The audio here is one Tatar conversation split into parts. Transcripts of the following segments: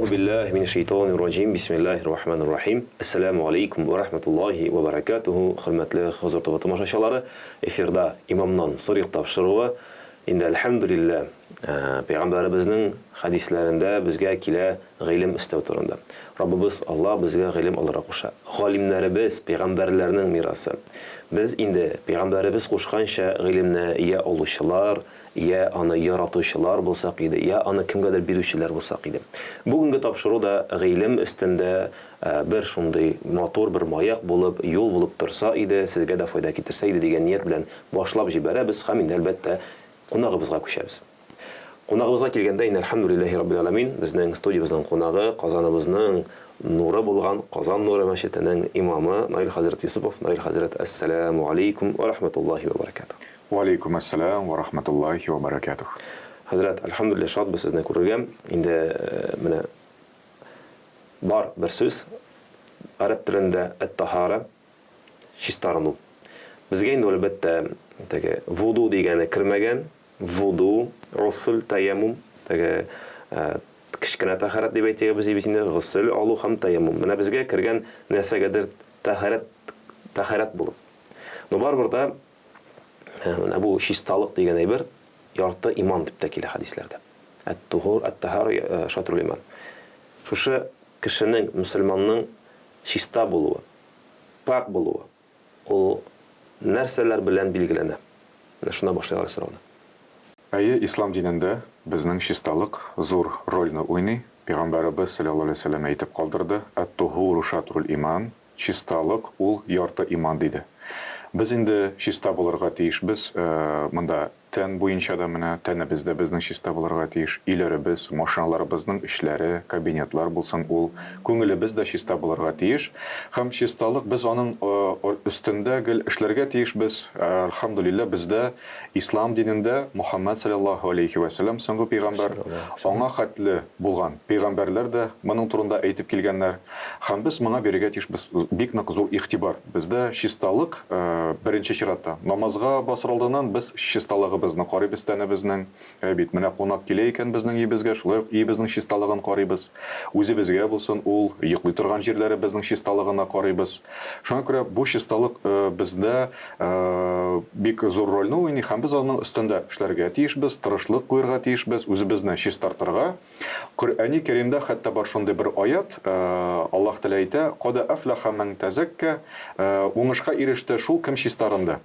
أعوذ بالله من الشيطان الرجيم بسم الله الرحمن الرحيم السلام عليكم ورحمة الله وبركاته хөрмәтле хозур тобы тамашачылары эфирда имамнан сырык тапшыруы инде әлхәмдүлиллә пәйгамбәребезнең хадисләрендә безгә килә гыйлем истәү турында. Раббыбыз Аллаһ безгә гыйлем алырга куша. Галимнәребез пәйгамбәрләрнең мирасы. Без инде пәйгамбәребез кушканча гыйлемне я алучылар, я аны яратучылар булсак иде, я аны кемгәдер бирүчеләр булсак иде. Бүгенге тапшыруда гыйлем өстендә бер шундый мотор, бер маяк булып, юл булып торса иде, сезгә дә файда китерсә иде дигән ният белән башлап җибәрәбез һәм инде әлбәттә кунагыбызга күчәбез. Кунагыбызга килгәндә инде әлхәмдүлиллаһи раббил аламин, безнең студиябызның кунагы, Казаныбызның нуры булган Казан нуры мәчетенең имамы Наил хәзрәт Юсупов. Наил хәзрәт, ассаламу алейкум ва рахматуллаһи ва баракатуһ. Ва алейкум ассалам ва рахматуллаһи ва баракатуһ. Хәзрәт, әлхәмдүлиллаһ, шатбыз сезне күрергә. Инде менә бар бер сүз араб телендә ат-тахара, чистарыну. Безгә инде әлбәттә теге вуду дигәне кирмәгән. Вуду, гусл, таяммум, теге кичкенә тахарат дип әйтәбез инде, гусл алу һәм таяммум. Менә безгә кергән нәрсәгәдер тахарат булып. Но барыбер да менә бу чисталык дигән әйбер ярты иман дип тә килә хадисләрдә. Ат-тухур, ат-тахара шатрул иман. Шушы кешенең, мөселманның чиста булуы, пак булуы, ул нәрсәләр белән билгеләнә. Менә шуна башлыйлар сорауны. Әйе, ислам динендә безнең чисталык зур рольне уйный. Пәйгамбәребез саллаллаһу алейһи ва саллям әйтеп калдырды: "Ат-тухуру шатрул иман", чисталык ул ярты иман диде. Без инде чиста булырга тиешбез. Монда тән буенча да менә тәнебездә безнең чиста булырга тиеш. Иләребез, машиналарыбызның эшләре, кабинетлар булсын, ул күңелебез дә чиста булырга тиеш. Һәм чисталык без аның өстендә гел эшләргә тиешбез. Әлхәмдүлиллаһ, бездә ислам динендә Мухаммад саллаллаһу алейһи ва саллям соңгы пәйгамбер, аңа хәтле булган пәйгамбәрләр дә моның турында әйтеп килгәннәр. Һәм без моңа бирергә тиешбез бик нык зур игътибар. Бездә чисталык беренче чиратта намазга басыр алдыннан без чисталыгыбызны карыйбыз, тәнебезнең. Бит менә кунак килә икән безнең өебезгә, шулай өебезнең чисталыгын карыйбыз. Үзебезгә булсын, ул йоклый торган җирләре безнең чисталыгына карыйбыз. Шуңа күрә бу чисталык бездә бик зур рольне уйный һәм без аның өстендә эшләргә тиешбез, тырышлык куярга тиешбез, үзебезне чистартырга. Коръәни Кәримдә хәтта бар шундый бер аят, Аллаһ Тәгалә әйтә: "Кад афлаха ман тазакка", уңышка иреште шул кем чистарынды.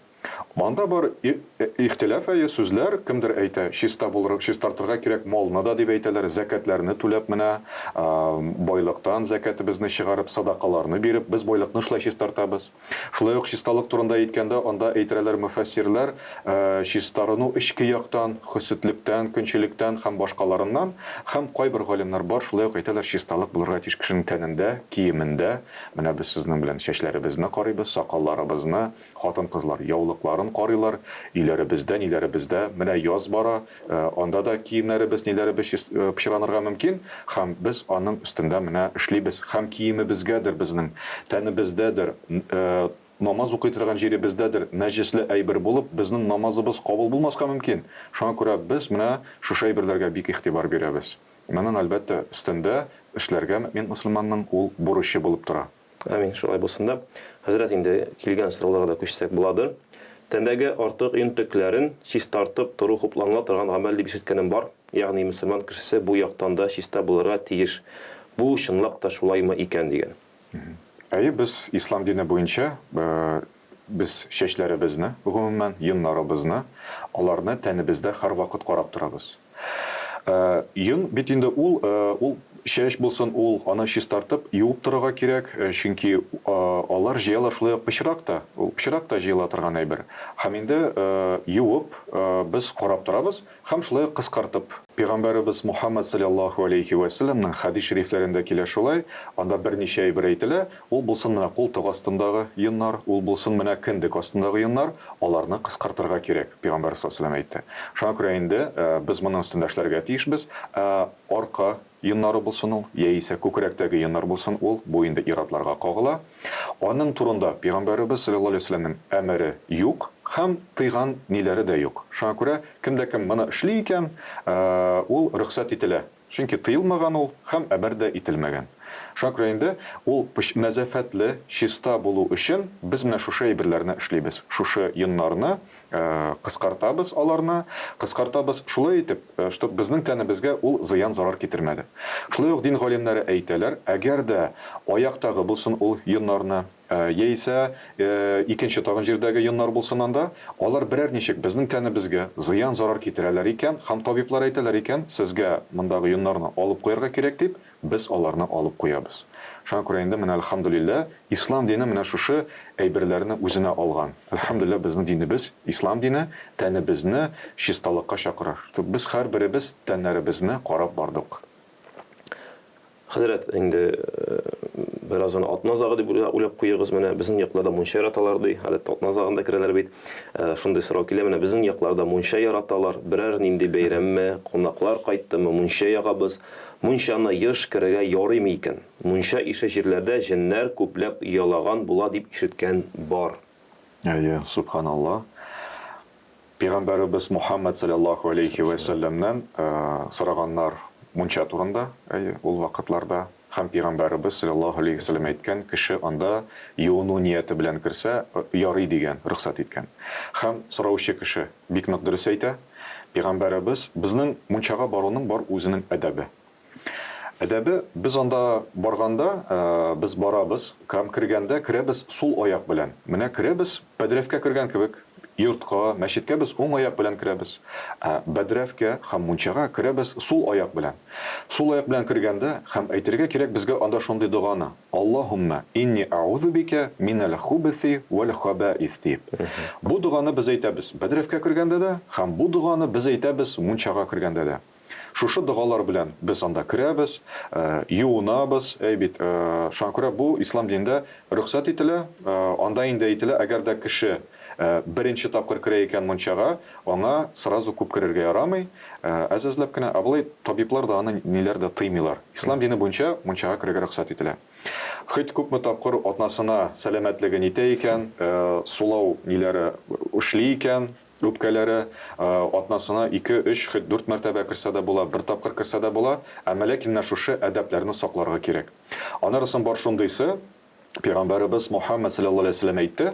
Манда бар ихтилаф сүзләр, кемдер әйтә, чиста булырга, чистартырга кирәк малны да дип әйтәләр, закатларны түләп менә, байлыктан закатыбызны чыгарып, садакаларны биреп, без байлыкны шулай чистартабыз. Шулай ук чисталык турында әйткәндә, анда әйтәләр муфассирлар, чистарыну ички яктан, хөсетлектән, көнчелектән һәм башкаларыннан, һәм кайбер галимнәр бар, шулай ук әйтәләр, чисталык булырга тиеш кешенең тәнендә, киемендә. Менә без сезнең белән чәчләребезне карыйбыз, сакалларыбызны, хатын-кызлар яулыкларын карыйлар, иләребездә менә яз бара, анда да киемнәребез, ниләребез пычранырга мөмкин, һәм без аның өстендә менә эшлибез, һәм киемебезгәдер безнең, тәнебездәдер, намаз укый торган җиребездәдер нәҗесле әйбер булып, безнең намазыбыз кабул булмаска мөмкин. Шуңа күрә без менә шушы әйберләргә бик игътибар бирәбез. Моның әлбәттә өстендә эшләргә мөмин мөселманның ул бурычы булып тора. Амин, шулай булсын да. Хәзрәт, инде килгән сорауларга да күчсәк буладыр. Тәндәге артык интекләрен чистартып тору хупланла торган гамәл дип ишеткәнем бар. Ягъни мөселман кешесе бу яктан да чиста булырга тиеш. Бу чынлап та шулаймы икән дигән. Әйе, без ислам дине буенча без чәчләребезне, гомумән йоннарыбызны, аларны тәнебездә һәр вакыт карап торабыз. Йон бит инде ул чәч булсын, ул аны чистартып, юып торырга кирәк, чөнки алар җыела шулай ук пычракта, ул пычракта җыела торган әйбер. Һәм инде юып без карап торабыз, һәм шулай ук кыскартып. Пәйгамбәребез Мухаммад саллаллаһу алейһи ва саллямның хадис шәрифләрендә килә шулай, анда берничә әйбер әйтелә, ул булсын менә култык астындагы йоннар, ул булсын менә киндек астындагы йоннар, аларны кыскартырга кирәк, Пәйгамбәр саллаллаһу алейһи ва саллям әйтте. Шуңа күрә инде без моның өстендә эшләргә тиешбез. Арка йоннары булсын ул, яисә күкрәктәге йоннар булсын ул, бу инде иратларга кагыла. Аның турында Пәйгамбәребез саллаллаһу алейһи ва саллямның әмере юк, һәм тыйган ниләре дә юк. Шуңа күрә кемдә кем моны эшли икән, ул рөхсәт ителә. Чөнки тыелмаган ул һәм әмер дә ителмәгән. Шуңа күрә инде ул мәзәфәтле, чиста булу өчен без менә шушы әйберләрне эшлибез. Шушы йоннарны кыскартабыз аларны, кыскартабыз шулай итеп, чтобы безнең тәнебезгә ул зыян зарар китермәде. Шулай ук дин галимнәре әйтәләр, әгәр дә аяктагы булсын ул йоннарны, яисә икенче тагын җирдәге йоннар булсын анда, алар берәр ничек безнең тәнебезгә зыян зарар китерәләр икән, һәм табиблар әйтәләр икән, сезгә мондагы йоннарны алып куярга кирәк дип, без аларны алып куябыз. Шуңа күрә инде менә әлхәмдүлилләh, ислам дине менә шушы әйберләрне үзенә алган. Әлхәмдүлилләh, безнең динебез, ислам дине, тәнебезне чисталыкка чакыра. Без һәрберебез тәннәребезне карап бардык. Хәзрәт, инде бераздан атна загы дип уйлап куйыгыз, менә безнең якларда мунча яраталар ди. Гадәттә атна загында керәләр бит. Шундый сорау килә, менә безнең якларда мунча яраталар. Берәр нинди бәйрәмме, кунаклар кайттымы, мунча ягабыз. Мунчаны еш керергә ярыймы икән? Мунча ише җирләрдә җеннәр күпләп ялаган була дип ишеткән бар. Әйе, субханаллах. Пәйгамбәрбез Мухаммад саллаллаху алейхи ва салламнан сораганнар мунча турында, ул вакытларда һәм Пәйгамбәрбез саллаллаху алейхи ва саллям әйткән, кеше анда юыну нияте белән керсә, ярый дигән, рөхсәт иткән. Һәм сораучы кеше бик нык дөрес әйтә. Пәйгамбәрбез безнең мунчага баруның бар үзенең әдәбе. Әдәбе, без анда барганда, без барабыз, һәм кергәндә керәбез сул аяк белән. Менә керәбез бәдрәфкә кергән кебек, йортка, мәчеткә без уң аяк белән керәбез. Бәдрәфкә һәм мунчага керәбез сул аяк белән. Сул аяк белән кергәндә һәм әйтергә кирәк безгә анда шундый дуганы: Аллаһумма инни аузу бика минал хубси вал хабаис дип. Бу дуганы без әйтәбез бәдрәфкә кергәндә дә һәм бу дуганы без әйтәбез мунчага кергәндә дә. Шушы дугалар белән без анда керәбез, юынабыз, бит, шуңа күрә бу ислам динендә рөхсәт ителә, анда инде әйтелә, әгәр дә кеше беренче тапкыр керә икән мунчага, аңа сразу күп керергә ярамый, әзәзләп кенә, абылай табиблар да аны ниләр дә тыймыйлар. Ислам дине буенча мунчага керергә рөхсәт ителә. Хит күпме тапкыр атнасына сәламәтлеген итә икән, сулау ниләре эшли икән, үпкәләре атнасына 2, 3, 4 мәртәбә керсә дә була, бер тапкыр керсә дә була, ләкин шушы әдәпләрне сакларга кирәк. Анарысын бар шундыйсы, Пәйгамбәрбез Мухаммад саллаллаху алейхи ва саллям әйтте,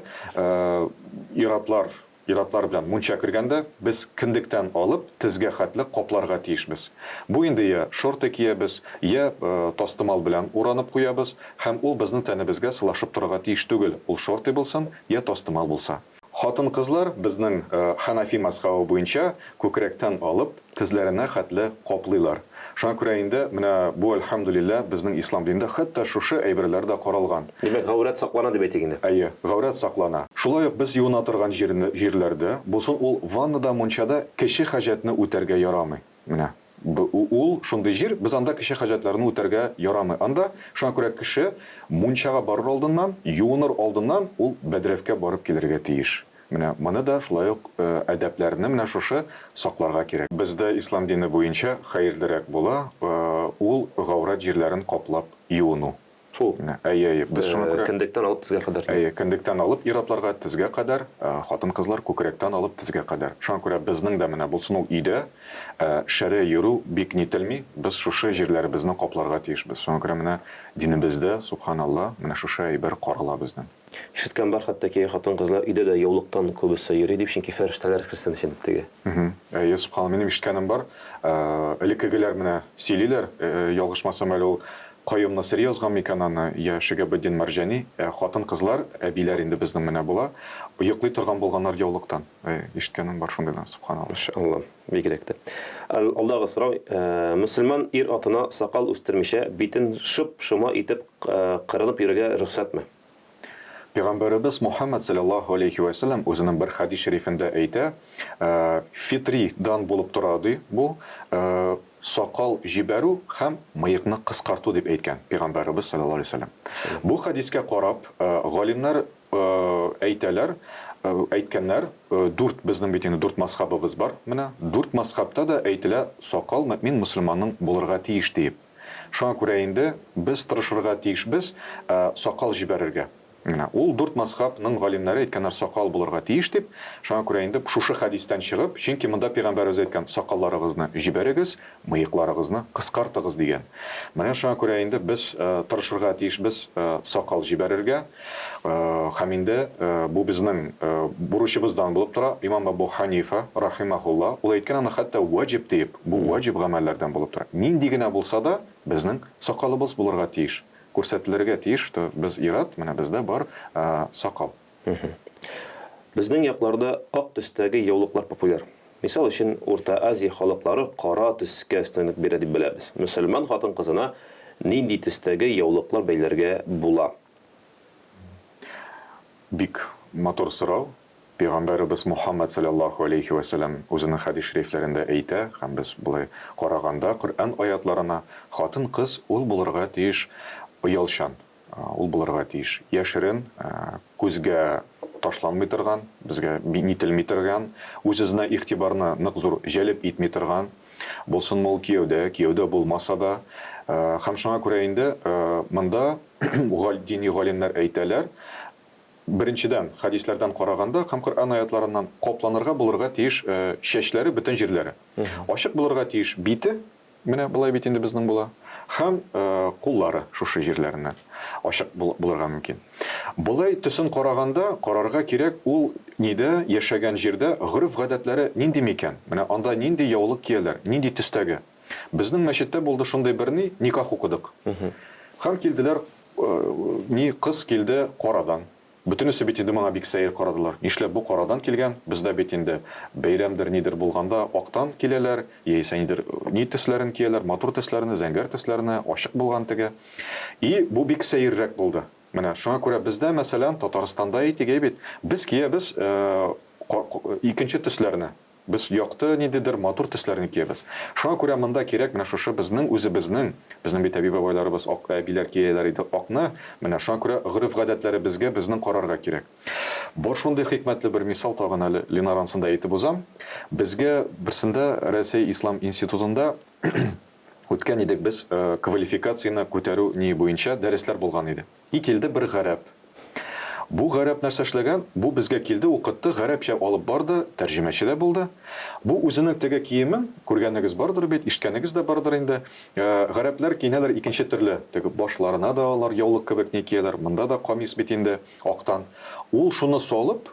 иратлар белән мунча кергәндә без киндектән алып тезгә хәтле капларга тиешбез. Бу инде я шорты киябез, я тастымал белән уранып куябыз, һәм ул безнең тәнебезгә сылашып торырга тиеш түгел. Ул шорты булсын, я тастымал булса. Хатын-кызлар безнең Ханафи мазхабы буенча күкрәктән алып тезләренә хәтле каплыйлар. Шуңа күрә инде менә бу әлхәмдүлилләh безнең ислам динендә хәтта шушы әйберләр дә каралган. Димәк, гаурәт саклана дип әйтик инде. Әйе, гаурәт саклана. Шулай ук без юына торган җирләрдә, булсын ул ваннада, мунчада кеше хаҗәтне үтәргә ярамый. Менә ул шундый җир, без анда кеше хаҗәтләрне үтәргә ярамый. Анда шуңа күрә кеше мунчага барыр алдыннан, юыныр алдыннан ул бәдрәфкә барып килергә тиеш. Менә моны да шулай ук әдәпләрне менә шушы сакларга кирәк. Бездә ислам дине буенча хәерлерәк була, ул гаурат җирләрен каплап юыну. Шул. Әйе, без шуны күрә. Киндектән алып тезгә кадәр. Әйе, киндектән алып иратларга тезгә кадәр, хатын-кызлар күкрәктән алып тезгә кадәр. Шуңа күрә безнең дә менә булсын ул өйдә шәрә йөрү бик нителми, без шушы җирләребезне капларга тиешбез. Шуңа күрә менә динебездә, субханаллах, менә шушы әйбер карала безнең. Ишеткән бар хәтта ки хатын-кызлар өйдә дә яулыктан күбесе йөри дип, чөнки фәрештәләр христиан өчен теге. Әйе, субханаллах, минем ишеткәнем бар. Элеккегеләр менә сөйлиләр, ялгышмасам әле ул Кайым Насыр язган микән аны, я Шигабетдин Марҗани, хатын-кызлар, әбиләр инде безнең менә була, йоклый торган булганнар яулыктан. Ишеткәнем бар шундыйдан, субханаллах. Иншаллах, бигрәк тә. Алдагы сорау, мөселман ир атына сакал үстермичә битен шып-шыма итеп кырынып йөрергә рөхсәтме? Пәйгамбәрбез Мухаммад саллаллаху алейхи ва саллям үзенең бер хадис шәрифендә әйтә, фитридан булып тора ди, бу сакал җибәрү һәм мыекны кыскарту дип әйткән Пәйгамбәрбез саллаллаху алейхи ва саллям. Бу хадискә карап, галимнар әйтәләр, әйткәннәр, 4 безнең бит инде 4 мазхабыбыз бар. Менә 4 мазхабта да әйтелә, сакал мөмин мөселманның булырга тиеш дип. Шуңа күрә инде без тырышырга тиешбез сакал җибәрергә. Менә ул дүрт мазхабның галимнәре әйткәннәр сакал булырга тиеш дип. Шуңа күрә инде шушы хадистән чыгып, чөнки монда пәйгамбәрбез әйткән сакалларыгызны җибәрегез, мыекларыгызны кыскартыгыз дигән. Менә шуңа күрә инде без тырышырга тиешбез сакал җибәрергә. Һәм инде бу безнең бурычыбыздан булып тора. Имам Абу Ханифа рахимахулла ул әйткән аны хәтта ваҗиб дип, бу ваҗиб гамәлләрдән булып тора. Нинди генә булса да безнең сакалыбыз булырга тиеш. Күрсәтелергә тиеш, что без ират, менә бездә бар сакал. Безнең якларда ак төстәге яулыклар популяр. Мисал өчен, Урта Азия халыклары кара төскә өстенлек бирә дип беләбез. Мөселман хатын-кызына нинди төстәге яулыклар бәйләргә була? Бик матур сорау. Пәйгамбәрбез Мухаммад саллаллаху алейхи ва саллям үзенең хадис шәрифләрендә әйтә, һәм без булай караганда Коръән аятларына хатын-кыз ул булырга тиеш оялчан, ул булырга тиеш яшерен, күзгә ташланмый торган, безгә нителми торган, үзенә игътибарны нык зур җәлеп итми торган, булсын ул кияүдә булмаса да, һәм шуңа күрә инде монда дини галимнәр әйтәләр, беренчедән хадисләрдән караганда һәм Коръән аятларыннан капланырга булырга тиеш чәчләре, бөтен җирләре. Ачык булырга тиеш бите, менә булай бит инде безнең була. Һәм куллары шушы җирләреннән ачык булырга мөмкин. Булай төсен караганда карарга кирәк ул нидә яшәгән җирдә гырыф-гадәтләре нинди микән? Менә анда нинди яулык кияләр, нинди төстәге. Безнең мәчеттә булды шундый берни, никах укыдык. Һәм килделәр, ни кыз килде карадан. Бөтенесе бит инде моңа бик сәер карадылар. Нишләп бу карадан килгән? Бездә бит инде бәйрәмдер нидер булганда актан киләләр, яисә нидер ни төсләрен кияләр, матур төсләрне, зәңгәр төсләрне, ачык булган теге. И бу бик сәеррәк булды. Менә шуңа күрә бездә, мәсәлән, Татарстанда әйтегә бит, без киябез икенче төсләрне. Без якты ниндидер матур төсләрне киябез. Шуңа күрә монда кирәк менә шушы безнең үзебезнең бит әби бабайларыбыз ак әбиләр кияләр иде акны, менә шуңа күрә гырыф-гадәтләре безнең карарга кирәк. Бар шундый хикмәтле бер мисал тагын әле Ленарансында әйтеп узам. Безгә берсендә Россия Ислам институтында үткән идек без квалификацияны күтәрү ни буенча дәресләр булган иде. И килде бер гарәп. Бу гарәп нәрсә эшләгән? Бу безгә килде, укытты, гарәпчә алып барды, тәрҗемәче дә булды. Бу үзенең теге киемен, күргәнегез бардыр бит, ишеткәнегез дә бардыр инде. Гарәпләр киенәләр икенче төрле. Теге башларына да алар яулык кебек ни кияләр, монда да камис бит инде актан. Ул шуны салып,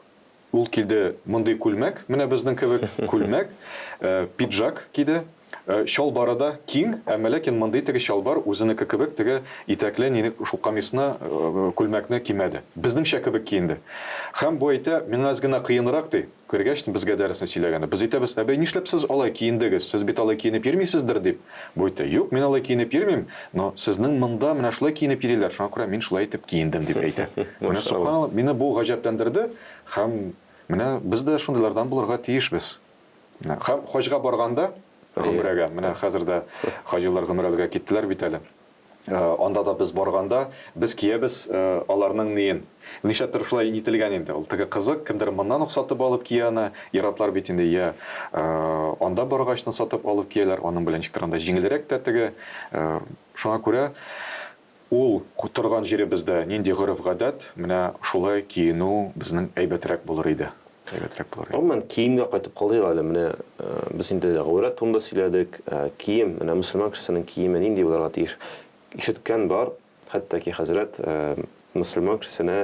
ул килде мондый күлмәк, менә безнең кебек күлмәк, пиджак киде. Шалбары да киң, әмма ләкин мондый теге шалбар үзенеке кебек теге итәкле нине шул камисны күлмәкне кимәде. Безнеңчә кебек киенде. Һәм бу әйтә, миңа аз гына кыенрак ди. Күргәч, безгә дәресне сөйләгәндә. Без әйтәбез, әбәй, нишләп сез алай киендегез? Сез бит алай киенеп йөрмисездер дип. Бу әйтә, юк, мин алай киенеп йөрмим, но сезнең монда менә шулай киенеп йөриләр. Шуңа күрә мин шулай итеп киендем дип әйтә. Менә субханалла, мине бу гаҗәпләндерде. Һәм менә без дә шундыйлардан булырга тиешбез. Һәм хаҗга барганда гомрәгә, менә хәзердә хаҗилар гомрәгә киттеләр бит әле. Анда да без барганда, без киябез аларның ниен. Нишләптер шулай ителгән инде. Ул теге кызык, кемдер моннан ук сатып алып кияне, иратлар бит инде я анда баргачны сатып алып кияләр, аның белән чиктирганда җиңелрәк тә теге. Шуңа күрә ул торган җире бездә нинди гырыф-гадәт, менә шулай киенү безнең әйбәтрәк булыр иде. Гомумән киемгә кайтып калыйк әле. Менә без инде гыйрат турында сөйләдек. Кием, менә мөселман кешесенең киеме нинди булырга тиеш? Ишеткән бар, хәтта ки хәзрәт мөселман кешесенә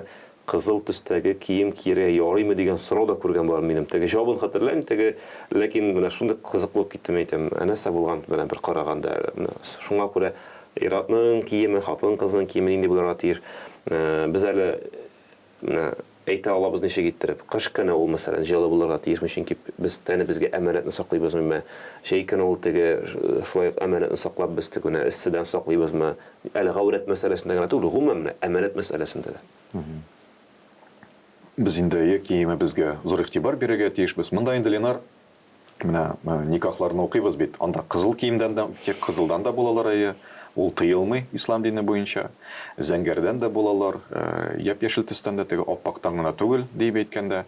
кызыл төстәге кием кияргә ярыймы дигән сорау да күргән бар минем. Теге җавабын хәтерләмим, теге, ләкин менә шундый кызык булып киттем әйтәм. Нәрсә булган белән бер караганда, шуңа күрә иратның киеме, хатын-кызның киеме нинди булырга тиеш? Без әле менә әйтә алабыз ничек иттереп. Кыш көне ул мәсәлән җылы булырга тиешме, чөнки без тәне безгә әманәтне саклыйбызмы? Җәй көне ул теге шулай әманәтне саклап без тегенә эсседән саклыйбызмы? Әле гаврат мәсьәләсендә генә түгел, гомумән әманәт мәсьәләсендә дә. Без инде киеме безгә зур игътибар бирергә тиешбез. Монда инде Ленар менә никахларны укыйбыз бит. Анда кызыл киемдән дә, тик кызылдан да булалар әйе. Ул тыелмый ислам дине буенча. Зәңгәрдән дә булалар, яп-яшел төстән дә теге аппактан гына түгел дип әйткәндә.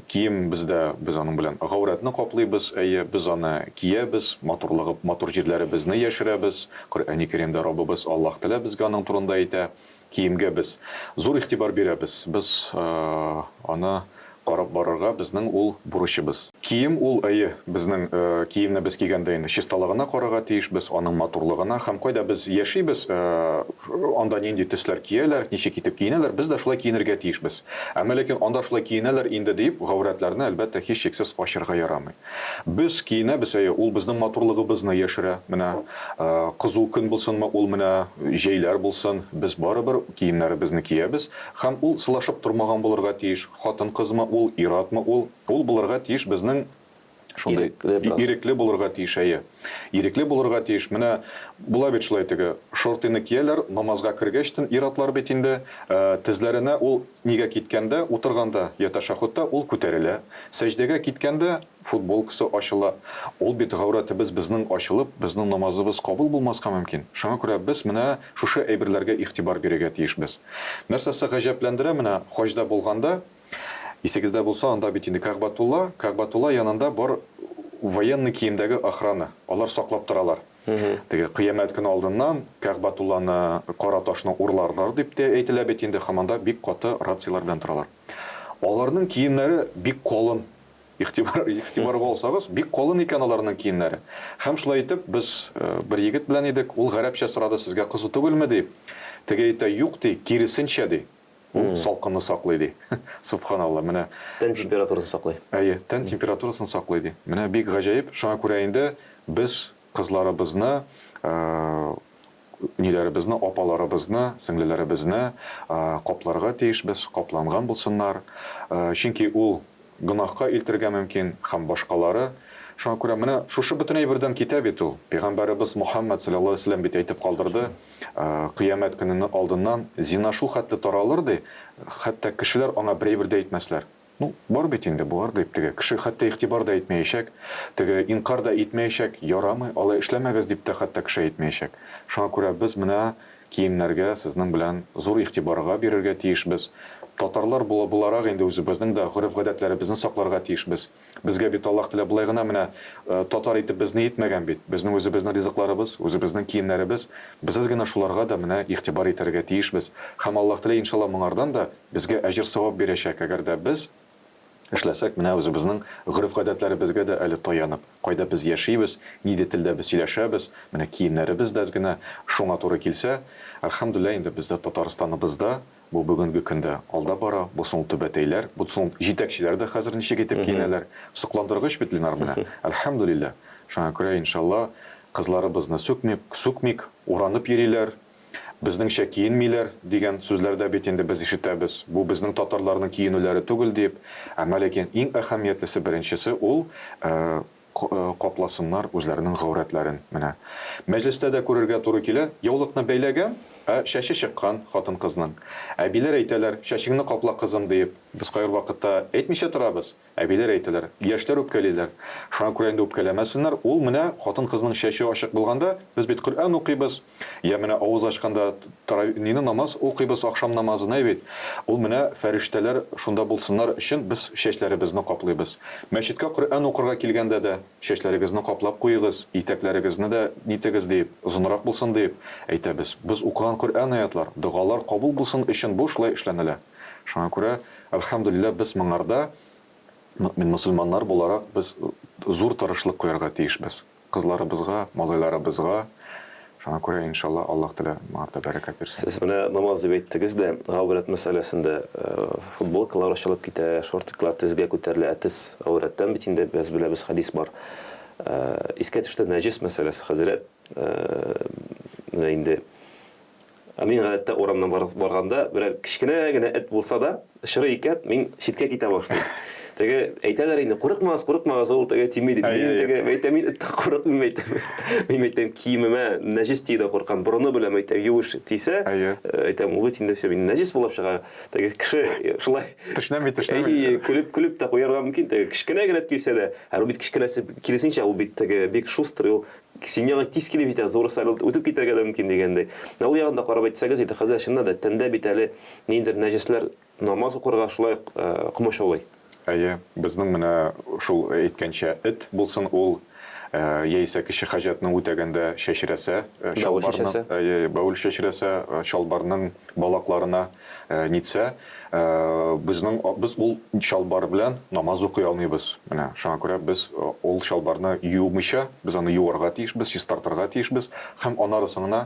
Кием бездә без аның белән гавратны каплыйбыз, әйе, без аны киябез, матур җирләре безне яшерәбез. Коръәни Кәримдә Раббыбыз Аллаһ Тәгалә безгә аның турында әйтә. киемгә без зур игътибар бирәбез. Без аны карап барырга безнең ул бурычыбыз. Кием ул безнең киемне без кигәндә инде чисталыгына карарга тиеш, без аның матурлыгына һәм кайда без яшибез, анда нинди төсләр кияләр, ничек итеп киенәләр, без дә шулай киенергә тиешбез. Әмма ләкин анда шулай киенәләр инде дип, гавратларны әлбәттә һич шиксез ачырга ярамый. Без киенәбез, ул безнең матурлыгыбызны яшерә. Менә кызу көн булсынмы, ул менә җәйләр булсын, без барыбер киемнәребезне киябез һәм ул сылашып тормаган булырга тиеш. Хатын-кызмы ул, иратмы ул булырга тиеш безнең шундай ирекле булырга тиеш. Ирекле булырга тиеш. Менә була бит шулай теге шортыны кияләр, намазга кергәчтен иратлар бит инде тезләренә ул нигә киткәндә, утырганда я ташаххудта ул күтәрелә. Сәҗдәгә киткәндә футболкасы ачыла. Ул бит гавратыбыз безнең ачылып, безнең намазыбыз кабул булмаска мөмкин. Шуңа күрә без менә шушы әйберләргә игътибар бирергә тиешбез. Нәрсәсе гаҗәпләндерә, менә хаҗда булганда исегездә булса, анда бит инде Кәгъбатулла янында бар военный киемдәге охрана. Алар саклап торалар. Теге кыямәт көне алдыннан Кәгъбатулланы кара ташны урларлар дип тә әйтелә бит инде, һәм бик каты рациялар белән торалар. Аларның киемнәре бик калын. Игътибарга алсагыз, бик калын икән аларның киемнәре. Һәм шулай итеп, без бер егет белән идек, ул гарәпчә сорады, сезгә кызу түгелме дип. Теге әйтә, юк ди, киресенчә ди. Ул салкынны саклый ди. Субханалла, менә тән температурасын саклый. Тән температурасын саклый ди. Менә бик гаҗәеп. Шуңа күрә инде без кызларыбызны, ниләребезне, апаларыбызны, сеңлеләребезне капларга тиешбез, капланган булсыннар. Чөнки ул гынахка илтергә мөмкин һәм башкалары. Шуңа күрә менә шушы бөтен әйбердән китә бит ул. Пәйгамбәребез Мухаммад саллаллаһу алейһи ва саллям бит әйтеп калдырды. Кыямәт көненә алдыннан зина шул хәтле таралыр ди, хәтта кешеләр аңа бер әйбер дә әйтмәсләр. Бар бит инде булар дип теге кеше хәтта игътибар да итмәячәк, теге инкар да итмәячәк, ярамый, алай эшләмәгез дип тә хәтта кеше әйтмәячәк. Шуңа күрә без менә киемнәргә сезнең белән зур игътибарга бирергә тиешбез. Татарлар буларак инде үзебезнең дә гореф-гадәтләребезне сакларга тиешбез. Безгә бит Аллаһ Тәгалә булай гына менә татар итеп безне итмәгән бит. Безнең үзебезнең ризыкларыбыз, үзебезнең киемнәребез, без генә шуларга да менә игътибар итәргә тиешбез. Һәм Аллаһ Тәгалә иншалла моңардан да безгә әҗр савап бирәчәк, әгәр дә без эшләсәк, менә үзебезнең гореф-гадәтләребезгә дә әле таянып, кайда без яшибез, нидә телдә без сөйләшәбез, менә киемнәребез дә генә шуңа туры килсә, әлхәмдүлилләh инде бездә Татарстаныбызда бу бүгенге көндә алда бара, бу соң төбәтәйләр, бу соң җитәкчеләр дә хәзер ничек итеп киенәләр, сокландыргыч бит Ленар менә. Әлхәмдүлилләh. Шуңа күрә иншалла кызларыбызны сүкмик, уранып йөриләр. Безнеңчә киенмиләр дигән сүзләрдә бит инде без ишетәбез. Бу безнең татарларның киенүләре түгел дип. Әмма ләкин иң әһәмиятлесе беренчесе ул капласыннар үзләренең гавратларын. Менә мәҗлестә дә күрергә туры килә, яулыкны бәйләгән, шәше чыккан хатын-кызның. Әбиләр әйтәләр, шәшеңне капла кызым дип. Без кайыр вакытта әйтмичә торабыз. Әбиләр әйтәләр, яшьләр үпкәлиләр. Шуңа күрә инде үпкәләмәсеннәр. Ул менә хатын-кызның шәше ачык булганда, без бит Коръән укыйбыз. Я менә авыз ачканда таравихны намаз укыйбыз, ахшам намазын бит. Ул менә фәрештәләр шунда булсыннар өчен без шәчләребезне каплыйбыз. Мәчеткә Коръән укырга килгәндә дә шәчләрегезне каплап куйыгыз, итәкләрегезне дә нитегез дип, озынрак булсын дип әйтәбез. Без укыган Коръән аятлар, дугалар кабул булсын өчен бу шулай эшләнелә. Шуңа күрә, әлхәмдүлилләh, без моңарда мөселманнар буларак без зур тырышлык куярга тиешбез. Кызларыбызга, малайларыбызга. Шуңа күрә иншалла Аллаһ Тәгалә моңарда бәрәкәт бирсен. Сез менә намаз дип әйттегез дә, гаврат мәсьәләсендә футболкалар ачылып китә, шортлар тезгә күтәрелә, әтис гавраттан бит инде без беләбез, хадис бар. Искә төште нәҗис мәсьәләсе, хәзрәт. Менә инде мин гадәттә урамнан барганда, берәр кичкенә генә эт булса да, шырый икән, мин читкә китә башлыйм. Теге әйтәләр инде, курыкмагыз, ул теге тими дип. Мин теге әйтәм, мин курыкмыйм әйтәм. Мин әйтәм, киемемә нәҗис тиде куркам, бурыны белән әйтәм, юеш тисә, әйтәм, ул бит инде все, мин нәҗис булып чыга. Теге кеше шулай тышнамый. Көлеп тә куярга мөмкин, теге кичкенә генә килсә дә, ул бит кичкенәсе киресенчә, ул бит теге бик шустрый, ул синьяга тиз килеп җитә, зур сарыл үтеп китәргә дә мөмкин дигәндәй. Ул ягында карап әйтсәгез, инде хәзер шунда да тәндә бит әле ниндидер нәҗисләр намаз укырга шулай кымышаулый. Безнең менә шул әйткәнчә эт булсын, ул яисә кеше хаҗатны үтәгәндә чәчрәсә, бәүл чәчрәсә, чалбарның балакларына нитсә, без ул чалбар белән намаз укый алмыйбыз. Менә шуңа күрә без ул чалбарны юмыйча, без аны юарга тиешбез, чистартырга тиешбез, һәм аннары соңына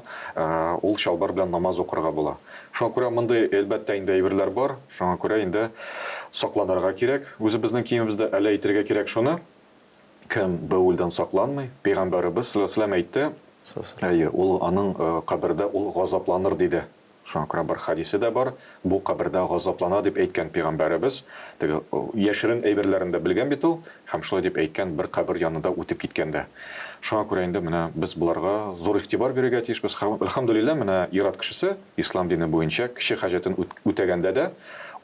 ул чалбар белән намаз укырга була. Шуңа күрә мондай әлбәттә инде әйберләр бар. Шуңа күрә инде сакланырга кирәк. Үзебезнең киемебездә әле әйтергә кирәк шуны. Кем бәүлдән сакланмый, Пәйгамбәрбез саллаллаһу алейһи ва сәлләм әйтте, ул аның кабердә ул газапланыр диде. Шуңа күрә бер хадисе дә бар. Бу кабердә газаплана дип әйткән Пәйгамбәрбез. Теге яшерен әйберләрен дә белгән бит ул, һәм шулай дип әйткән бер кабер янында үтеп киткәндә. Шуңа күрә инде менә без буларга зур игътибар бирергә тиешбез. Әлхәмдүлиллаһ, менә ират кешесе ислам дине буенча кеше хаҗатын үтәгәндә дә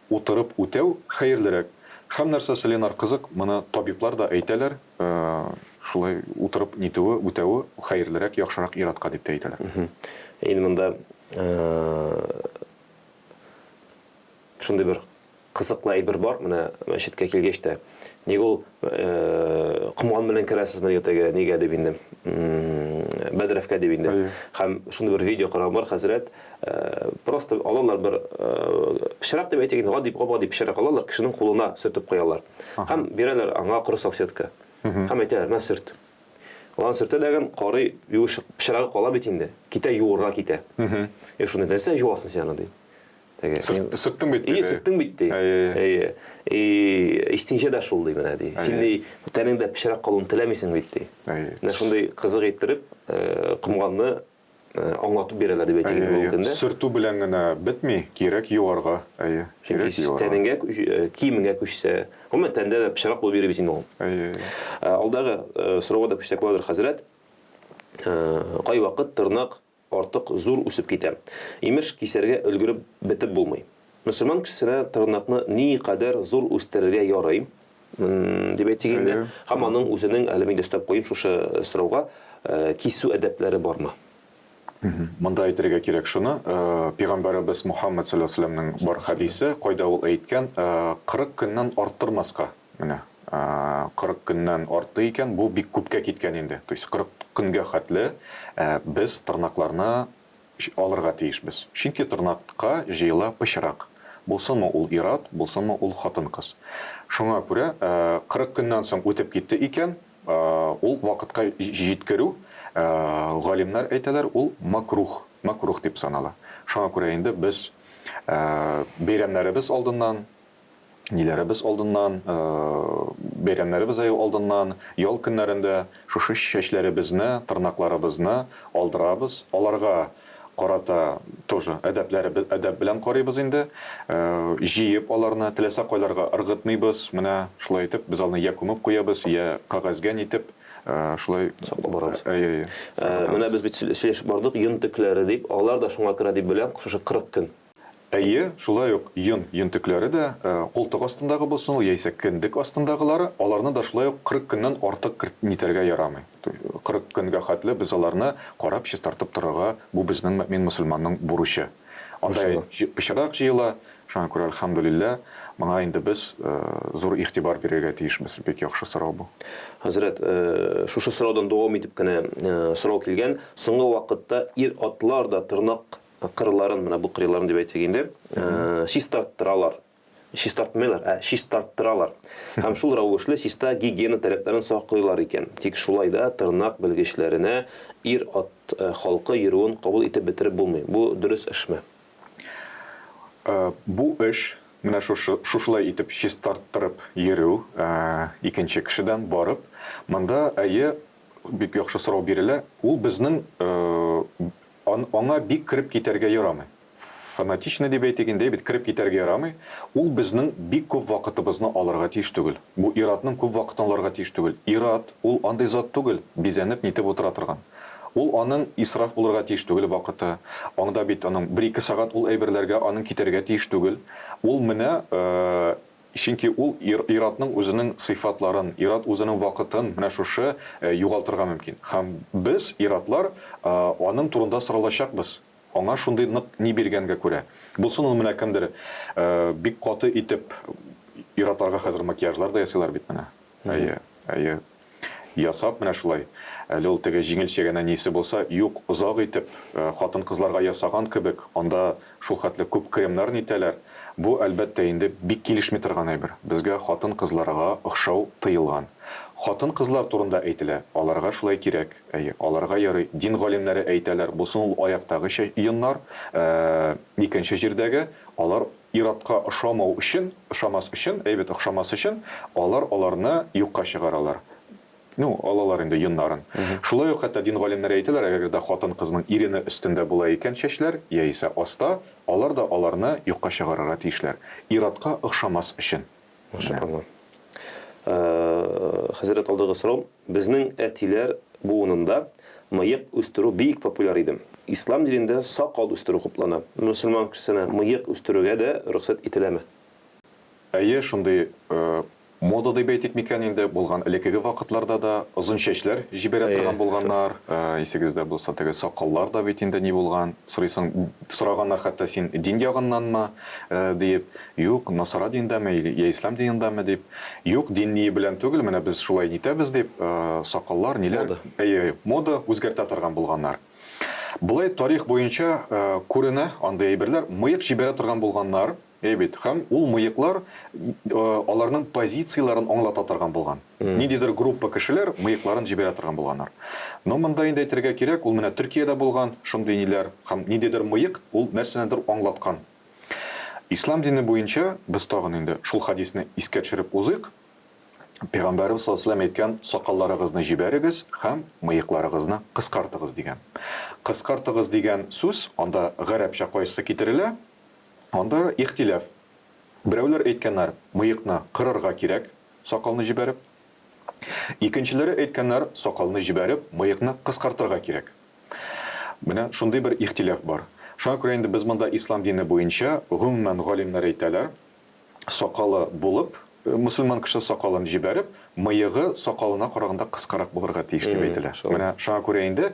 утырып үтәү хәерлерәк. Һәм нәрсәсе ленар кызык, моны табиблар да әйтәләр, шулай утырып нитүе, үтәүе хәерлерәк, яхшырак иратка дип әйтәләр. Инде монда шундай бер кызыклы әйбер бар, менә мәчеткә килгәч тә, нигә ул кымган белән керәсезме ятага, нигә дип инде, Бәдрәфкә дип инде. Һәм шундай бер видео караган бар, хәзрәт, просто алалар бер пешрак дип әйтәгән, гади пешрак алалар, кешенең кулына сөртеп куялар. Һәм бирәләр аңа коры салфетка. Һәм әйтәләр, "Мен сөрт." Улан сөртә дигән карый юыш пешрагы кала бит инде. Китә юырга китә. Шуны нәрсә юасың син аны ди. Сөрттең бит. Сөрттең бит ди. Истинҗә дә шул ди менә ди. Син ди тәнеңдә пешрак калуын теләмисең бит ди. Менә шундай кызык иттереп, кымганны аңлатып бирәләр дип әйтәгән булганда. Сөртү белән генә бетми, кирәк юарга. Кирәк юарга. Тәнеңгә, киемеңгә күчсә, гомумән тәндә пешрак булып биреп бит инде ул. Алдагы сорауга да күчсәк буладыр, хәзрәт. Кай вакыт тырнак артык зур үсеп китә. Имеш кисәргә өлгереп бетеп булмый. Мөселман кешесенә тырнакны ни кадәр зур үстерергә ярый дип әйтгәндә, һәм аның үзенең әле миндә өстәп куйым шушы сорауга кисү әдәпләре бармы? Монда әйтергә кирәк шуны, Пәйгамбәрбез Мухаммад саллаллаһу алейһи ва сәлләмнең бар хадисе, кайда ул әйткән, 40 көннән арттырмаска. Менә 40 көннән арты икән, бу бик күпкә киткән инде. То есть 40 көнгә хәтле без тырнакларны алырга тиешбез. Чөнки тырнакка җыела пычрак. Булсынмы ул ират, булсынмы ул хатын-кыз. Шуңа күрә 40 көннән соң үтеп китте икән, ул вакытка җиткерү, галимнәр әйтәләр, ул макрух дип санала. Шуңа күрә инде без бәйрәмнәребез алдыннан, ниләребез алдыннан, бәйрәмнәребез алдыннан, ял көннәрендә шушы чәчләребезне, тырнакларыбызны алдырабыз. Аларга карата тоже әдәп белән карыйбыз инде. Җыеп аларны теләсә кайларга ыргытмыйбыз. Менә шулай итеп без алны я күмеп куябыз, я кагазга нитеп шулай саклап барабыз. Менә без бит сөйләшеп бардык, йон төкләре дип, алар да шуңа күрә дип белән шушы 40 көн. Әйе, шулай ук йон төкләре дә култык астындагы булсын, яисә кендек астындагылары, аларны да шулай ук 40 көннән артык нитәргә ярамый. 40 көнгә хәтле без аларны карап чистартып торырга, бу безнең мөэмин мөселманның бурычы. Анда пычрак җыела, шуңа күрә әлхәмдүлиллаһ, моңа инде без зур игътибар бирергә тиешбез. Бик яхшы сорау бу. Хәзрәт, шушы сораудан дәвам итеп кенә сорау килгән. Соңгы вакытта ир-атлар да тырнак кырларын, менә бу кырларын дип әйтгәндә, чистарттыралар. Чистарттыралар. Һәм шул рәвешле чиста гигиена таләпләрен саклыйлар икән. Тик шулай да тырнак белгечләренә ир-ат халкы йөрүен кабул итеп бетереп булмый. Бу дөрес эшме? Бу эш менә шушылай итеп чистарттырып йөрү, икенче кешедән барып, монда әйе бик яхшы сорау бирелә. Ул безнең аңа бик кирип китәргә ярамый. Фанатичный дип әйтгәндә бит кирип китәргә ярамый. Ул безнең бик күп вакытыбызны алырга тиеш түгел. Бу иратның күп вакытын алырга тиеш түгел. Ират ул андый зат түгел, бизәнеп нитеп утыра торган. Ул аның исраф булырга тиеш түгел вакыты. Аңда бит аның 1-2 сагать ул әйберләргә аның китәргә тиеш түгел. Ул менә чөнки ул иратның үзенең сыйфатларын, ират үзенең вакытын менә шушы югалтырга мөмкин. Һәм без иратлар аның турында соралачакбыз. Аңа шундый нык ни биргәнгә күрә. Булсын ул менә кемдер бик каты итеп иратларга хәзер макияжлар да ясыйлар бит менә. Әйе. ясап, менә шулай. Әле ул теге җиңелчәгәнә нисе булса, юк, озак итеп, хатын-кызларга ясаган кебек, анда шул хәтле күп кремнар нитәләр. Бу әлбәттә инде бик килешми торган әйбер. Безгә хатын-кызларга охшау тыелган. Хатын-кызлар турында әйтелә, аларга шулай кирәк. Аларга ярый. Дин галимнәре әйтәләр, бусын ул аяктагы йоннар, икенче җирдәге, алар иратка охшамау өчен, охшамас өчен, әйбәт охшамас өчен, аларны юкка чыгаралар. Алалар инде йоннарын. Шулай ук хәтта дин галимнәре әйтәләр, әгәр дә хатын-кызның ирене үстендә була икән чәчләр, яисә аста, алар да аларны юкка чыгарырга тиешләр. Иратка охшамас өчен. Машалла. Хәзрәт алдыгы сорау, безнең әтиләр буынында мыек үстерү бик популяр иде. Ислам динендә сакал үстерү хуплана. Мусульман кешесенә мыек үстерүгә дә рөхсәт ителәме? Әйе, шундый мода дип әйтик микән инде, булган элеккеге вакытларда да озын чәчләр җибәрә торган булганнар, исегездә булса теге сакаллар да бит инде ни булган. Сораганнар хәтта син дин ягыннанмы дип, юк, насара диндәме я ислам динендәме дип, юк, дин ни белән түгел, менә без шулай нитәбез дип, сакаллар ниләр, мода үзгәртә торган булганнар. Булай тарих буенча күренә андай әйберләр, мыек җибәрә торган булганнар. Әйбит, һәм ул мыеклар аларның позицияларын аңлата торган булган. Ниндидер группа кешеләр мыекларын җибәрә торган булганнар. Но монда инде әйтергә кирәк, ул менә Төркиядә булган шундый ниләр, һәм ниндидер мыек ул нәрсәнедер аңлаткан. Ислам дине буенча без тагын инде шул хадисне искә төшереп узыйк. Пәйгамбәрбез саллаллаһу алейһи ва саллям әйткән, сакалларыгызны җибәрегез һәм мыекларыгызны кыскартыгыз дигән. Кыскартыгыз дигән сүз анда гарәпчә кайсы китерелә? Анда ихтилаф. Берәүләр әйткәннәр, мыекны кырырга кирәк, сакалны җибәреп. Икенчеләре әйткәннәр, сакалны җибәреп, мыекны кыскартырга кирәк. Менә шундый бер ихтилаф бар. Шуңа күрә инде без монда ислам дине буенча гомумән галимнәр әйтәләр, сакалы булып, мусульман кеше сакалын җибәреп, мыегы сакалына караганда кыскарак булырга тиеш дип әйтелә. Менә шуңа күрә инде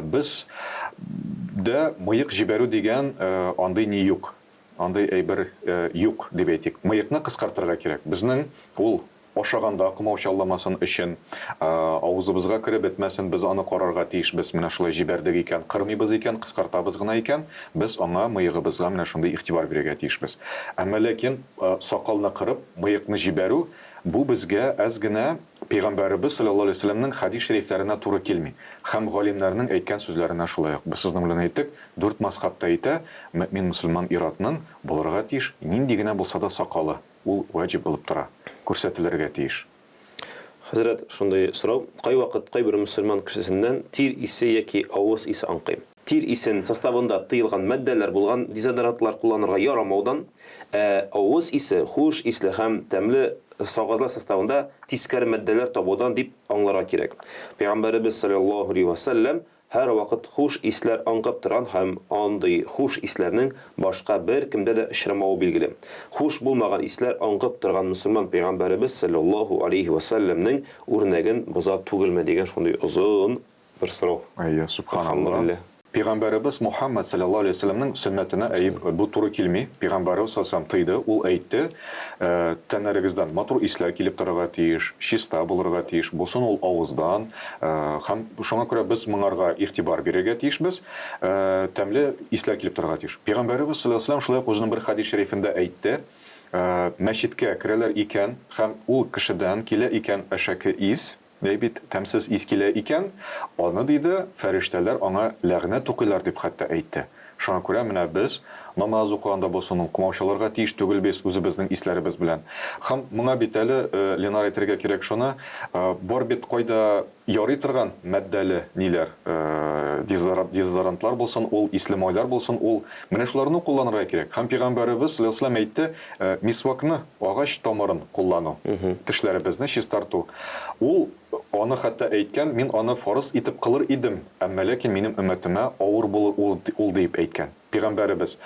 без дә мыек җибәрү дигән андый ни юк. Андай әйбер юк дип әйтик. Мыекны кыскартырга кирәк. Безнең ул ашаганда кымаучалламасын өчен, авызыбызга кереп бетмәсен, без аны карарга тиешбез. Менә шулай җибәрдек икән, кырмыйбыз икән, кыскартабыз гына икән, без аңа мыегыбызга менә шундый игътибар бирергә тиешбез. Әмма ләкин сакалны кырып, мыекны җибәрү бу безгә әз генә Пәйгамбәрбез саллаллаһу алейһи ва саллямның хадис шәрифләренә туры килми. Һәм галимнәрнең әйткән сүзләренә шулай ук. Без сезнең белән әйттек, 4 мазхабта әйтә, мөмин мусульман иратның булырга тиеш, нинди генә булса да сакалы, ул ваҗиб булып тора, күрсәтелергә тиеш. Хәзрәт, шундый сорау, кай вакыт кайбер мусульман кешесеннән тир исе яки авыз исе аңкый. Тир исен составында тыелган матдәләр булган дезодорантлар кулланырга ярамаудан, авыз исе хуш исле һәм тәмле сагызлар составында тискәре матдәләр табудан дип аңларга кирәк. Пәйгамбәрбез саллаллаһу алейһи ва саллям һәр вакыт хуш исләр аңкып торган һәм андый хуш исләрнең башка бер кемдә дә очрамавы билгеле. Хуш булмаган исләр аңкып торган мусульман пәйгамбәрбез саллаллаһу алейһи ва саллямның үрнәген боза түгелме дигән шундый озын бер сорау. Әйе, субханаллах. Пәйгамбәрбез Мухаммад саллаллаһу алейһи ва саллямның сөннәтенә бу туры килми. Пәйгамбәрбез саллаллаһу тыйды, ул әйтте, тәннәрегездән матур исләр килеп торырга тиеш, чиста булырга тиеш, бусын ул авыздан, һәм шуңа күрә без моңарга игътибар бирергә тиешбез, тәмле исләр килеп торырга тиеш. Пәйгамбәрбез саллаллаһу алейһи ва саллям шулай үзенең бер хадис шәрифендә әйтте, мәчеткә керәләр икән һәм ул кешедән килә икән әшәке ис, бит тәмсез ис килә икән, аны диде, фәрештәләр аңа ләгънәт укыйлар дип хәтта әйтте. Шуңа күрә менә без намаз укыганда булсын, кумаучыларга тиеш түгел без үзебезнең исләребез белән. Һәм моңа бит әле Ленар әйтергә кирәк шуны, бар бит кайда ярый торган матдәле ниләр, дезодорантлар булсын, ул ислемайлар булсын, ул менә шуларны кулланырга кирәк. Һәм Пәйгамбәрбез саллаллаһу алейһи ва саллям әйтте, мисвакны, агач тамырын куллану, тешләребезне чистарту. Ул аны хәтта әйткән, мин аны фарыз итеп кылыр идем, әмма ләкин минем өммәтемә авыр булыр ул дип әйткән. Пәйгамбәрбез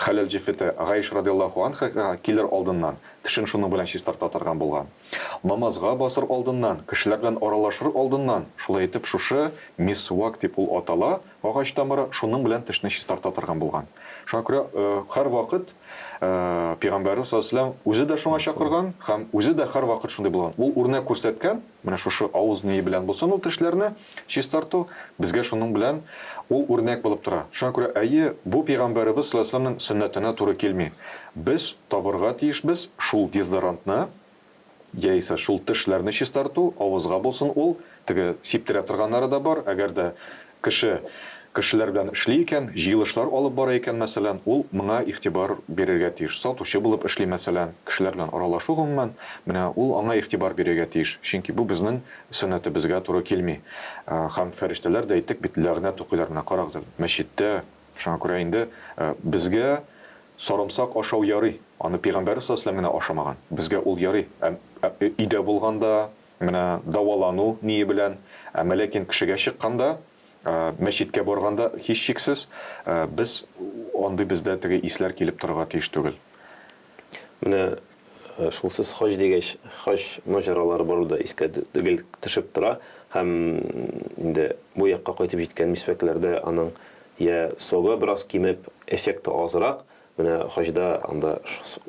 Халал җифете Гайш радиллаһу анха килер алдыннан, тешен шуның белән чистарта торган булган. Намазга басыр алдыннан, кешеләр белән аралашыр алдыннан, шулай итеп шушы мисвак дип ул атала, агач тамыры, шуның белән тешне чистарта торган булган. Шуңа күрә һәр вакыт Пәйгамбәрбез саллаллаһу үзе дә шуңа чакырган һәм үзе дә һәр вакыт шундый булган. Ул үрнәк күрсәткән, менә шушы авыз ние белән булсын ул тешләрне чистарту, безгә шуның белән ул үрнәк булып тора. Шуңа күрә әйе, бу Пәйгамбәрбез саллаллаһу алейһи сөннәтенә туры килми. Без табырга тиешбез шул дезодорантны, яисә шул тешләрне чистарту, авызга булсын ул, теге сиптерә торганнары да бар, әгәр дә кешеләр белән эшли икән, җыелышлар алып бара икән, мәсәлән, ул моңа игътибар бирергә тиеш. Сатучы булып эшли, мәсәлән, кешеләр белән аралашу гомумән, менә ул аңа игътибар бирергә тиеш. Чөнки бу безнең сөннәтебезгә туры килми. Һәм фәрештәләр дә әйтик бит, ләгънәт укыйлар менә карагыз. Мәчеттә, шуңа күрә инде безгә сарымсак ашау ярый. Аны Пәйгамбәр саллаллаһу алейһи ва сәлләм ашамаган. Безгә ул ярый. Өйдә булганда, менә давалану ние белән, ләкин кешегә чыкканда, мәчеткә барганда һич шиксез без андый бездә теге исләр килеп торырга тиеш түгел. Менә шулсыз хаҗ дигәч, хаҗ маҗаралары баруда искә түгел төшеп тора һәм инде бу якка кайтып җиткән мисвәкләрдә аның я сога бераз кимеп, эффекты азрак. Менә хаҗда анда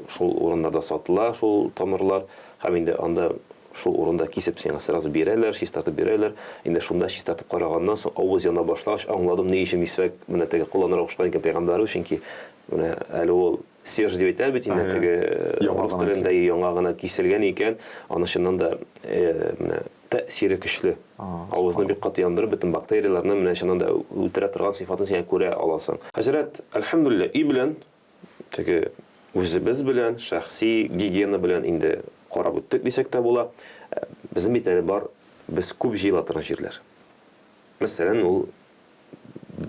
шул урыннарда сатыла шул тамырлар һәм инде анда шул урында кисеп сиңа сразу бирәләр, чистартып бирәләр. Инде шунда чистартып караганнан соң авыз яна башлагач аңладым ни өчен мисвәк менә теге кулланырга кушкан икән Пәйгамбәрбез, чөнки менә әле ул свеж дип әйтәләр бит инде теге рус телендә яңа гына киселгән икән, аны чыннан да менә тәэсире көчле. Авызны бик каты яндырып, бөтен бактерияларны менә чыннан да үтерә торган сыйфатын сиңа күрә аласың. Хәзрәт, әлхәмдүлилләh, и белән теге үзебез белән шәхси гигиена белән инде карап үттек дисәк тә була. Безнең бит әле бар, без күп җыела торган җирләр. Мәсәлән, ул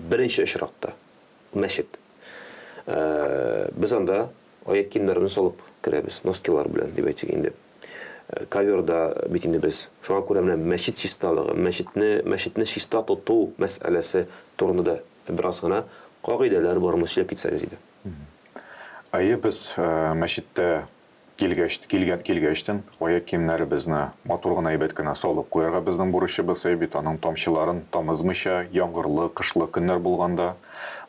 беренче очракта мәчет. Без анда аяк киемнәрне салып керәбез, носкилар белән дип әйтик инде. Коверда бит инде без шуңа күрә менә мәчет чисталыгы, мәчетне чиста тоту мәсьәләсе турында бераз гына кагыйдәләр бар, сөйләп китсәгез иде. Әйе, без мәчеттә килгәчтен аяк киемнәребезне матур гына әйбәт кенә салып куярга безнең бурычыбыз, бит аның тамчыларын тамызмыйча, яңгырлы, кышлы көннәр булганда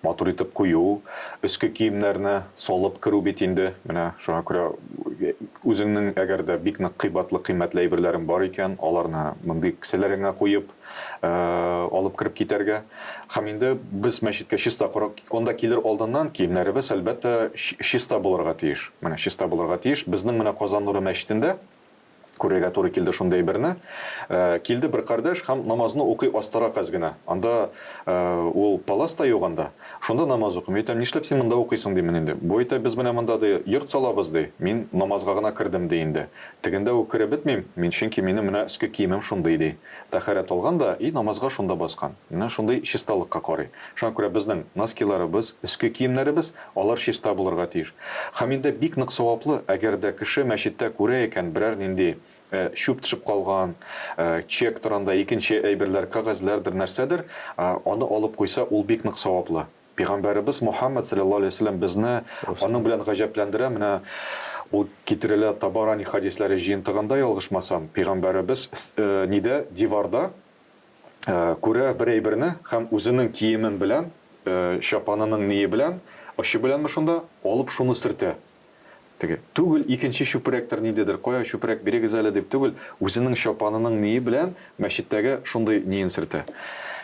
матур итеп кую, өске киемнәрне салып керү бит инде. Менә шуңа күрә үзеңнең әгәр дә бик нык кыйбатлы, кыйммәтле әйберләрең бар икән, аларны мондый кесәләреңә куеп алып кирип китәргә. Һәм инде без мәчеткә чиста анда килер алдыннан киемнәребез әлбәттә чиста булырга тиеш. Менә чиста булырга тиеш. Безнең менә Казан Нуры мәчетендә күрергә туры килде шундай берне. Килде бер кардәш һәм намазны укый астарак аз гына. Анда ул паласта юганда. Шунда намаз укый. Әйтәм, нишләп син монда укыйсың дим инде. Бу әйтә, без менә монда да йорт салабыз ди. Мин намазга гына кирдем ди инде. Тегендә ул кереп бетмим. Мин чөнки минем менә өске киемем шундый ди. Тәһарәт алганда и намазга шунда баскан. Менә шундый чисталыкка карый. Шуңа күрә безнең носкиларыбыз, өске киемнәребез алар чиста булырга тиеш. Һәм инде бик нык саваплы, әгәр дә кеше мәчеттә күрә икән берәр нинди шуп төшеп калган, чек торында икенче әйберләр, кагазьләрдер, нәрсәдер, аны алып куйса, ул бик нык саваплы. Пәйгамбәрбез Мухаммад саллаллаһу алейһи ва сәлләм безне аның белән гаҗәпләндерә. Менә ул китерелә Табарани хадисләре җыентыгында ялгышмасам, Пәйгамбәрбез нидә диварда күрә бер әйберне һәм үзенең киемен белән, шапанының ние белән, ачы беләнме шунда алып шуны сөртә. Теге түгел икенче чүпрәктер нидедер, кая чүпрәк бирегез әле дип түгел, үзенең шапанының ние белән мәчеттәге шундый ниен сөртә.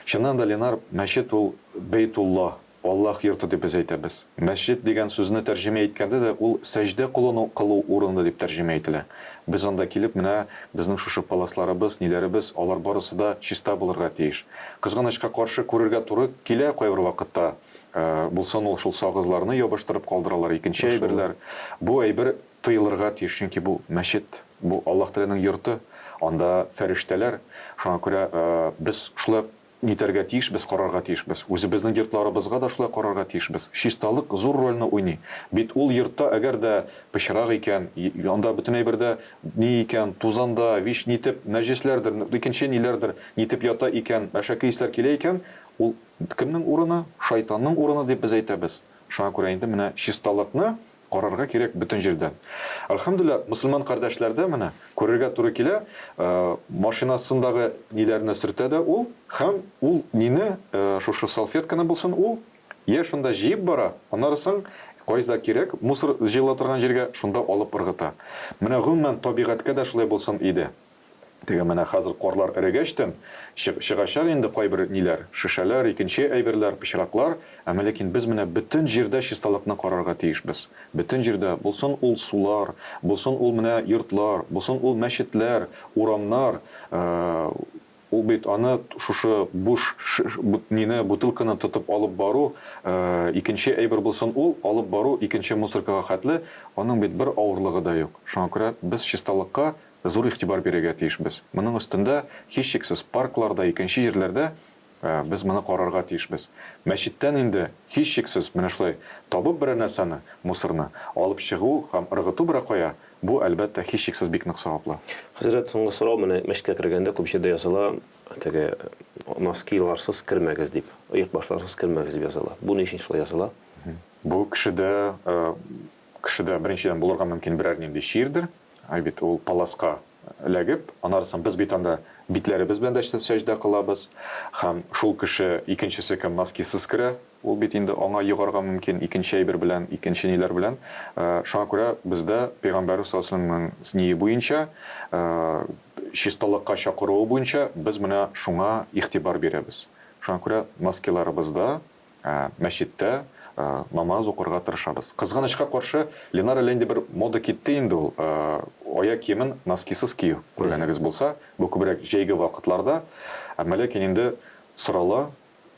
Чыннан да Ленар, мәчет ул Бейтулла, Аллаһ йорты дип без әйтәбез. Мәчет дигән сүзне тәрҗемә иткәндә дә ул сәҗдә кылу урыны дип тәрҗемә ителә. Без анда килеп менә безнең шушы паласларыбыз, ниләребез, алар барысы да чиста булырга тиеш. Кызганычка каршы күрергә туры килә кайбер вакытта. Булсын ул шул сагызларны ябыштырып калдыралар, икенче әйберләр. Бу әйбер тыелырга тиеш, чөнки бу мәчет, бу Аллаһ Тәгаләнең йорты, анда фәрештәләр. Шуңа күрә без шулай нитәргә тиеш, без карарга тиешбез. Үзебезнең йортларыбызга да шулай карарга тиешбез. Чисталык зур рольне уйный. Бит ул йортта әгәр дә пычрак икән, анда бөтен әйбердә ни икән, тузанда, виш нитеп, нәҗесләрдер, икенче ниләрдер нитеп ята икән, мәшәкәй исләр килә икән, ул кемнең урыны? Шайтанның урыны дип без әйтәбез. Шуңа күрә инде менә чисталыкны карарга кирәк бөтен җирдән. Алхамдулилlah, мусульман кардәшләрдә менә күрергә туры килә, машинасындагы ниләрне сөртә дә ул, һәм ул нине шушы салфетканы булсын, ул я шунда җыеп бара, аннарысын кайда кирәк, мусор җыела торган җиргә шунда алып ыргыта. Менә гомумән табигатькә дә шулай булсын иде. Теге менә хәзер карлар эрегәчтен чыгачак инде кайбер ниләр, шишәләр, икенче әйберләр, пычраклар, әмма ләкин без менә бөтен җирдә чисталыкны карарга тиешбез. Бөтен җирдә булсын ул сулар, булсын ул менә йортлар, булсын ул мәчетләр, урамнар, ул бит аны шушы буш нине бутылканы тотып алып бару, икенче әйбер булсын ул алып бару икенче мусоркага хәтле, аның бит бер авырлыгы да юк. Шуңа күрә без чисталыкка зур игътибар бирергә тиешбез. Моның өстендә һичшиксез паркларда, икенче җирләрдә без моны карарга тиешбез. Мәчеттән инде һичшиксез менә шулай табып бер нәрсәне, мусорны алып чыгу һәм ыргыту бер кая, бу әлбәттә һичшиксез бик нык саваплы. Хәзрәт, соңгы сорау менә мәчеткә кергәндә күп җирдә языла, теге носкиларсыз кермәгез дип, аяк башларсыз кермәгез дип языла. Бу ни өчен шулай языла? Бу кешедә беренчедән булырга мөмкин берәр нинди ширдер. Бит ул паласка эләгеп, анарысын без бит анда битләребез белән дә сәҗдә кылабыз. Һәм шул кеше икенчесе кем носкисыз керә, ул бит инде аңа йогарга мөмкин икенче әйбер белән, икенче ниләр белән. Шуңа күрә бездә Пәйгамбәр саллаллаһу алейһи буенча, чисталыкка чакыруы буенча без менә шуңа игътибар бирәбез. Шуңа күрә носкиларыбызда, мәчеттә намаз укырга тырышабыз. Кызганычка каршы, Ленар әле бер мода китте инде ул. Аяк киемен носкисыз кию. Күргәнегез булса, бу күбрәк җәйге вакытларда, әмма ләкин инде сорала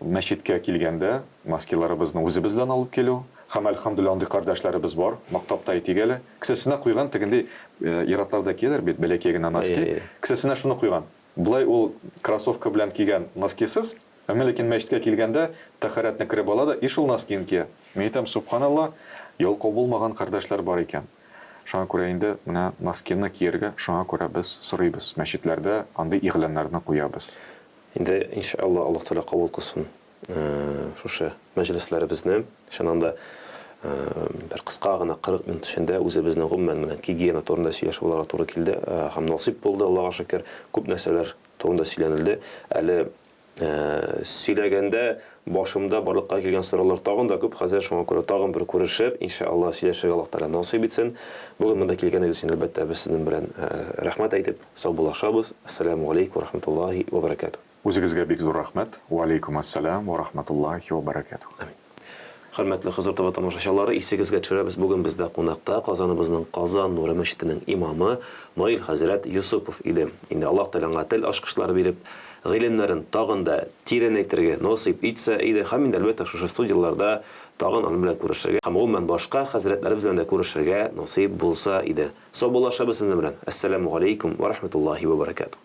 мәчеткә килгәндә носкиларыбызны үзебез белән алып килү. Һәм әлхәмдүлилләһ андый кардәшләребез бар. Мактапта әйтигәле, кесәсенә куйган тегенди иратларда кияләр бит, бәләкәй генә носки. Кесәсенә шуны куйган. Булай ул кроссовка белән кигән носкисыз. Әмма ләкин мәчеткә килгәндә тәһарәтне кереп ала да, ишул носкин кия. Мен әйтәм, субханалла, ялкау булмаган кардәшләр бар икән. Шуңа күрә инде менә носкинны киергә, шуңа күрә без сорыйбыз. Мәчетләрдә андый игъланнарны куябыз. Инде иншалла Аллаһ Тәала кабул кылсын. Шушы мәҗлесләребезне, шунда бер кыска гына 40 минут эчендә үзебезнең гомумән менә гигиена турында сөйләшеп алырга туры килде. Һәм насыйп булды, Аллаһка шөкер, күп нәрсәләр турында сөйләнелде. Әле сөйләгәндә башымда барлыкка килгән сораулар тагын да күп. Хәзер шуңа күрә тагын бер күрешеп, иншалла сөйләшергә Аллаһ Тәала насыйп итсен. Бүген монда килгәнегез өчен әлбәттә без сезнең белән рәхмәт әйтеп сау булашабыз. Ассаламу алейкум ва рахматуллаһи ва баракатуһ. Үзегезгә бик зур рәхмәт. Ва алейкум ассалам ва рахматуллаһи ва баракатуһ. Амин. Хөрмәтле Хозур ТВ тамашачылары, исегезгә төшерәбез, бүген бездә кунакта Казаныбызның Казан Нуры мәчетенең имамы Наил хәзрәт Юсупов иде. Инде Аллаһ Тәгаләгә тел ачкычлары биреп, гыйлемнәрен тагын да тирәнәйтергә насыйп итсә иде, һәм инде әлбәттә шушы студияларда тагын аның белән күрешергә, һәм гомумән башка хәзрәтләребез белән дә күрешергә насыйп булса иде. Сау булашабыз сезнең белән. Ассаламу алейкум ва рахматуллаһи ва баракатуһ.